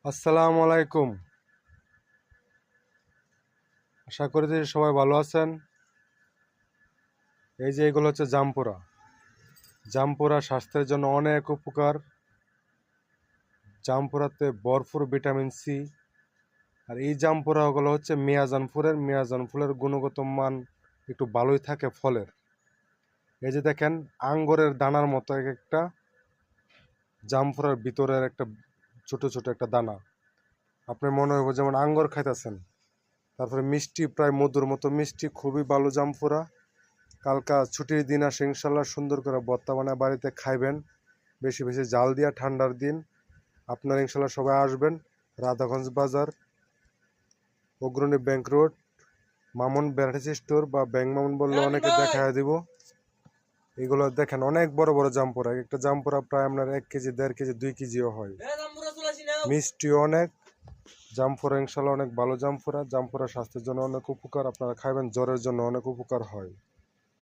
আসসালামু আলাইকুম। আশা করি যে সবাই ভালো আছেন। এই যে এগুলো হচ্ছে জামপুরা। জামপুরা স্বাস্থ্যের জন্য অনেক উপকার। জামপুরাতে ভরপুর ভিটামিন সি। আর এই জামপুরাগুলো হচ্ছে মিয়াজান ফুলের গুণগত মান একটু ভালোই থাকে ফলের। এই যে দেখেন আঙ্গুরের দানার মতো এক একটা জামপুরার ভিতরের একটা ছোট ছোট একটা দানা। আপনার মনে হবে যেমন আঙ্গুর খাইতেছেন। তারপরে মিষ্টি, প্রায় মধুর মতো মিষ্টি, খুবই ভালো জামপুরা। কালকা ছুটির দিন আসে, ইনশাল্লাহ সুন্দর করে ভর্তা বানায় বাড়িতে খাইবেন, বেশি বেশি জাল দিয়া। ঠান্ডার দিন আপনারা ইনশাল্লাহ সবাই আসবেন। রাধাগঞ্জ বাজার, অগ্রণী bank road, Mamun variety store বা ব্যাংক মামুন বললে অনেকে দেখায় দিব। এগুলো দেখেন অনেক বড় বড় জামপুরা। একটা জামপুরা প্রায় আপনার 1 কেজি, 1.5 কেজি, 2 কেজিও হয়। মিষ্টিও অনেক। জামপুরা ইনশাল্লাহ অনেক ভালো জামপুরা। জামপুরা স্বাস্থ্যের জন্য অনেক উপকার, আপনারা খাইবেন, জ্বরের জন্য অনেক উপকার হয়।